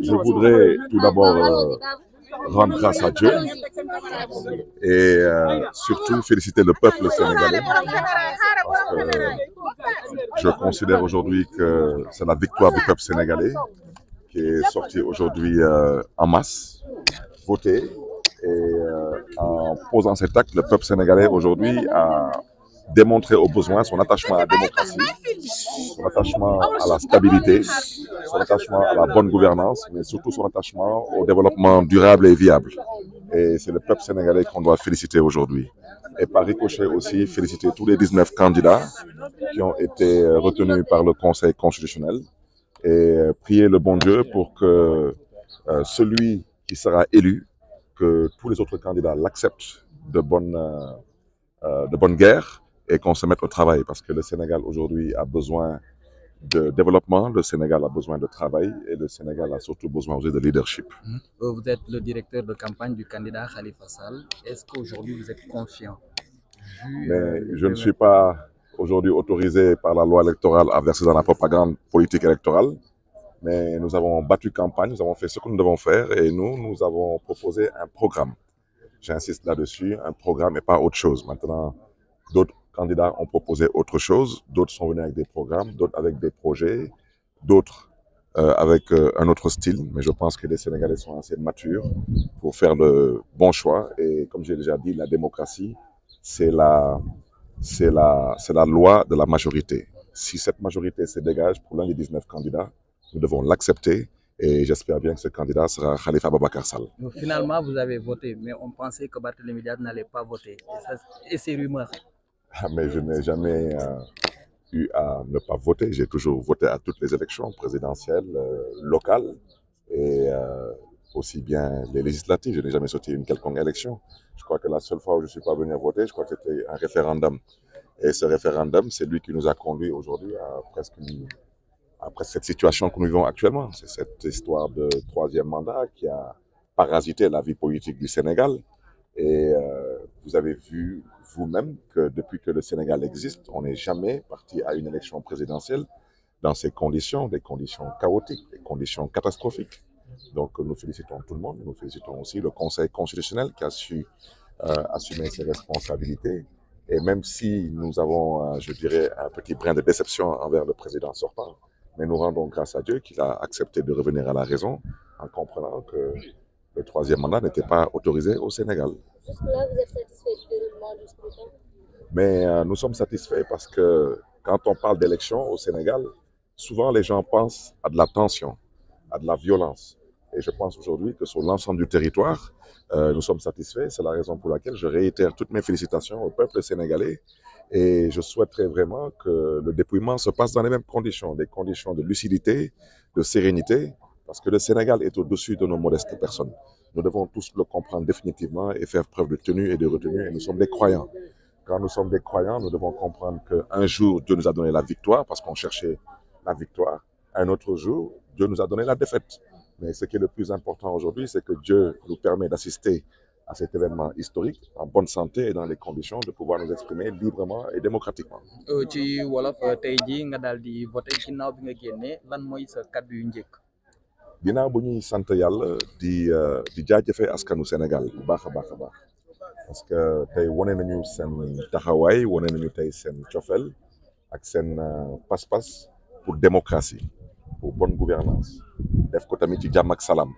Je voudrais tout d'abord rendre grâce à Dieu et surtout féliciter le peuple sénégalais parce que je considère aujourd'hui que c'est la victoire du peuple sénégalais qui est sorti aujourd'hui en masse, voter et en posant cet acte, le peuple sénégalais aujourd'hui a démontré au besoin son attachement à la démocratie, son attachement à la stabilité, son attachement à la bonne gouvernance, mais surtout son attachement au développement durable et viable. Et c'est le peuple sénégalais qu'on doit féliciter aujourd'hui. Et par ricochet aussi, féliciter tous les 19 candidats qui ont été retenus par le Conseil constitutionnel et prier le bon Dieu pour que celui qui sera élu, que tous les autres candidats l'acceptent de bonne guerre et qu'on se mette au travail parce que le Sénégal aujourd'hui a besoin de développement, le Sénégal a besoin de travail et le Sénégal a surtout besoin aussi de leadership. Vous êtes le directeur de campagne du candidat Khalifa Sall. Est-ce qu'aujourd'hui vous êtes confiant? Mais je ne suis pas aujourd'hui autorisé par la loi électorale à verser dans la propagande politique électorale. Mais nous avons battu campagne, nous avons fait ce que nous devons faire et nous avons proposé un programme. J'insiste là-dessus, un programme et pas autre chose. Maintenant, d'autres candidats ont proposé autre chose, d'autres sont venus avec des programmes, d'autres avec des projets, d'autres avec un autre style. Mais je pense que les Sénégalais sont assez matures pour faire le bon choix. Et comme j'ai déjà dit, la démocratie, c'est la loi de la majorité. Si cette majorité se dégage pour l'un des 19 candidats, nous devons l'accepter et j'espère bien que ce candidat sera Khalifa Ababacar Sall. Finalement, vous avez voté, mais on pensait que Barthélémy Dias n'allait pas voter. Et ces rumeurs. Mais je n'ai jamais eu à ne pas voter. J'ai toujours voté à toutes les élections présidentielles, locales et aussi bien les législatives. Je n'ai jamais sauté une quelconque élection. Je crois que la seule fois où je ne suis pas venu voter, je crois que c'était un référendum. Et ce référendum, c'est lui qui nous a conduits aujourd'hui à après cette situation que nous vivons actuellement. C'est cette histoire de troisième mandat qui a parasité la vie politique du Sénégal. Et vous avez vu vous-même que depuis que le Sénégal existe, on n'est jamais parti à une élection présidentielle dans ces conditions, des conditions chaotiques, des conditions catastrophiques. Donc nous félicitons tout le monde, nous félicitons aussi le Conseil constitutionnel qui a su assumer ses responsabilités. Et même si nous avons, je dirais, un petit brin de déception envers le président sortant, mais nous rendons grâce à Dieu qu'il a accepté de revenir à la raison en comprenant que le troisième mandat n'était pas autorisé au Sénégal. Jusque-là, vous êtes satisfait du déroulement du scrutin? Mais nous sommes satisfaits parce que quand on parle d'élection au Sénégal, souvent les gens pensent à de la tension, à de la violence. Et je pense aujourd'hui que sur l'ensemble du territoire, nous sommes satisfaits. C'est la raison pour laquelle je réitère toutes mes félicitations au peuple sénégalais. Et je souhaiterais vraiment que le dépouillement se passe dans les mêmes conditions, des conditions de lucidité, de sérénité, parce que le Sénégal est au-dessus de nos modestes personnes. Nous devons tous le comprendre définitivement et faire preuve de tenue et de retenue. Et nous sommes des croyants. Quand nous sommes des croyants, nous devons comprendre qu'un jour, Dieu nous a donné la victoire parce qu'on cherchait la victoire. Un autre jour, Dieu nous a donné la défaite. Mais ce qui est le plus important aujourd'hui, c'est que Dieu nous permet d'assister à cet événement historique en bonne santé et dans les conditions de pouvoir nous exprimer librement et démocratiquement. ci wolof tey jii nga daal di voté ginnaaw bi nga génnee lan mooy sa kaddu yu njëkk. ginnaaw bu ñuy sant yàlla di jaajëfee askanu Sénégal bu baax a baax a baax parce que tey wane nañu seen taxawaay wane nañu tey seen cofeel ak seen pas-pas pour démocratie pour bonne gouvernance def ko tamit ci jàmm ak salaam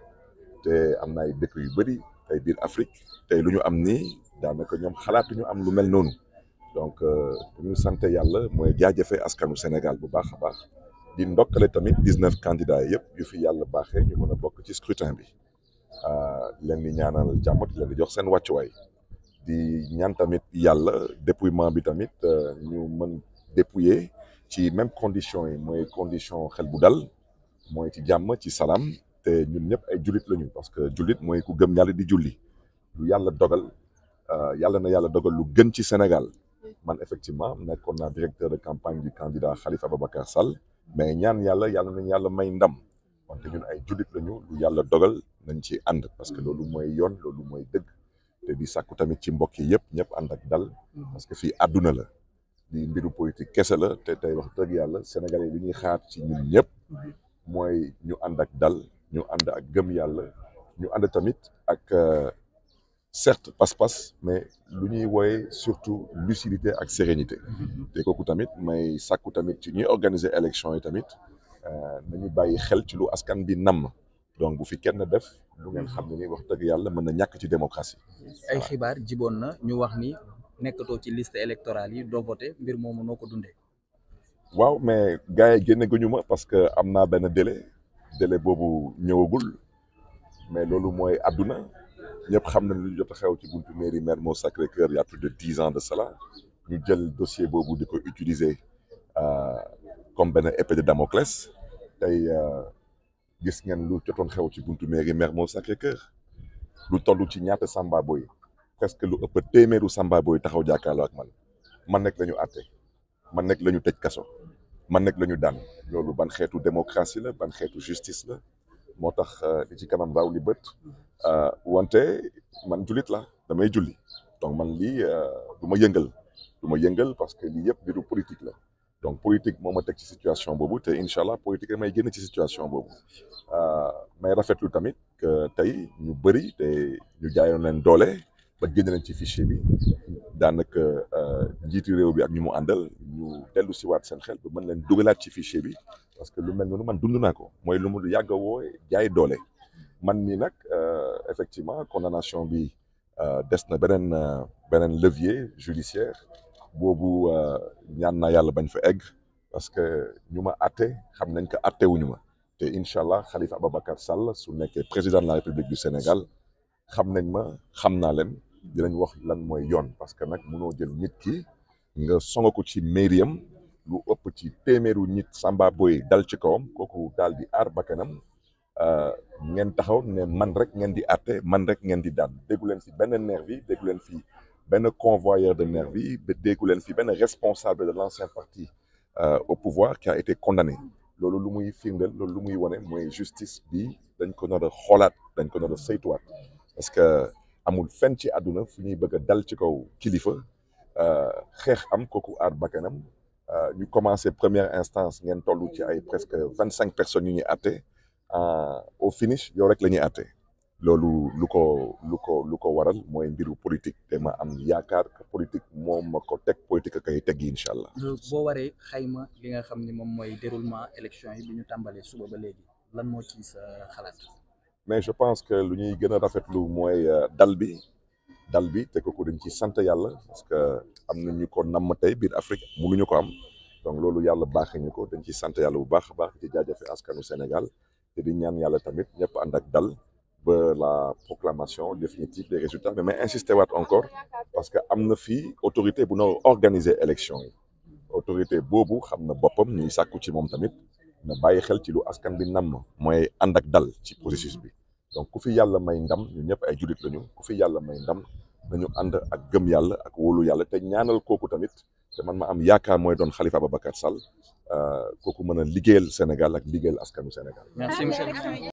te am na ay dëkk yu bëri tey biir Afrique tey lu ñu am nii daanaka ñoom xalaatuñu am lu mel noonu donc bu ñu sant yàlla mooy jaajëfee askanu Sénégal bu baax a baax di ndokkale tamit 19 candidats yëpp yu fi yàlla baaxee ñu mën a bokk ci scrutin bi leen di ñaanal jàmm di leen di jox seen wàccuwaay di ñaan tamit yàlla dépouillement bi tamit ñu mën dépouiller ci même condition yi mooy condition xel bu dal mooy ci jàmm ci salaam te ñun ñëpp ay jullit lañu parce que jullit mooy ku gëm yàlla di julli lu yàlla dogal yàlla na yàlla dogal lu gën ci Sénégal man effectivement nekkoon naa directeur de campagne du candidat Khalifa Ababacar Sall mais ñaan yàlla nañu yàlla may ndam wante ñun ay jullit lañu lu yàlla dogal nañ ci ànd parce que loolu mooy yoon loolu mooy dëgg te di sàkku tamit ci mbokk yi yëpp ñëpp ànd ak dal parce que fii àdduna la di mbiru politique kese la te tey wax dëgg yàlla Sénégalais yi li ñuy xaar ci ñun ñëpp mooy ñu ànd ak dal ñu ànd ak gëm yàlla ñu ànd tamit ak certes pas-pas mais lu ñuy wooye surtout lucidité ak sérénité te kooku tamit may sàkku tamit ci ñuy organiser élection yi tamit nañu bàyyi xel ci lu askan bi namm donc bu fi kenn def lu ngeen xam ne ni wax dëgg yàlla mën na ñàkk ci démocratie. ay xibaar jiboon na ñu wax ni nekkatoo ci liste électorale yi doo voté mbir moomu noo ko dundee. waaw mais gars yi génne guñu ma parce que am naa benn délai boobu ñëwagul mais loolu mooy àdduna ñëpp xam nañ lu jot a xew ci buntu mairie Mermoz Sacré-Cœur il y a plus de 10 ans de cela ñu jël dossier boobu di ko utiliser comme benn épée de Damoclès tey gis ngeen lu jotoon xew ci buntu mairie Mermoz Sacré-Cœur lu toll ci ñaata Samba Boy presque lu ëpp téeméeru Samba Boy taxaw jàkkaarloo ak man nekk la ñu àtte man nekk la ñu tëj kaso man nekk la ñu daan loolu ban xeetu démocratie la ban xeetu justice la moo tax li ci kanam raw li bët wante man jullit la damay julli donc man lii du ma yëngal parce que lii yëpp mbiru politique la donc politique moo ma teg ci situation boobu te incha allah politique may génn ci situation boobu may rafetlu tamit que tey ñu bëri te ñu jaayoon leen doole ba génn leen ci fichier bi daanaka njiitu réew bi ak ñu mu àndal ñu dellu si waat seen xel ba mën leen dugalaat ci fichier bi parce que lu mel noonu man dund naa ko mooy lu mu yàgg a woo jaay doole man mii nag effectivement condamnation bi des na beneen levier judiciaire boobu ñaan naa yàlla bañ fa egg parce que ñu ma àtte xam nañ ko àttewuñu ma te incha allah Khalifa Ababacar Sall su nekkee président de la République du Sénégal xam nañ ma xam naa leen dinañ wax lan mooy yoon parce que nag mënoo jël nit ki nga songa ko ci mairie-am lu ëpp ci téeméeru nit Samba Boy dal ci kawam kooku daal di aar bakkanam ngeen taxaw ne man rek ngeen di àtte man rek ngeen di daan déggu leen fi benn nervi déggu leen fi benn convoyeur de nervi ba déggu leen fi benn responsable de l'ancien parti au pouvoir qui a été condamné loolu lu muy firndeel loolu lu muy wane mooy justice bi dañ ko nar a xoolaat dañ ko nar a saytuwaat parce que amul fenn ci àdduna fu ñuy bëgg a dal ci kaw kilifa xeex am kooku aar bakkanam ñu commencé première instance ngeen toll ci ay presque 25 personnes yu ñuy àtte au finish yow rek la ñuy àtte loolu lu ko waral mooy mbiru politique te ma am yaakaar que politique moom ma ko teg politique a koy teggi incha allah. boo waree xayma li nga xam ni moom mooy déroulement élection yi bi ñu tàmbalee suba ba léegi lan moo ci sa xalaat. mais je pense que lu ñuy gën a rafetlu mooy dal bi te kooku dañ ci sant yàlla parce que am na ñu ko namm tey biir Afrique mënuñu ko am donc loolu yàlla baaxee ñu ko dañ ci sant yàlla bu baax a baax ci jaajëfe askanu Sénégal te di ñaan yàlla tamit ñëpp ànd ak dal ba la proclamation définitive des résultats mais may insister waat encore parce que am na fii autorité bu noo organiser élection yi autorité boobu xam na boppam ñuy sàkku ci moom tamit na bàyyi xel ci lu askan bi namm mooy ànd ak dal ci processus bi donc ku fi yàlla may ndam ñu ñëpp ay jullit lañu ku fi yàlla may ndam nañu ànd ak gëm yàlla ak wóolu yàlla te ñaanal kooku tamit te man ma am yaakaar mooy doon Khalifa Ababacar Sall kooku mën a liggéeyal Sénégal ak liggéeyal askanu Sénégal. Merci monsieur.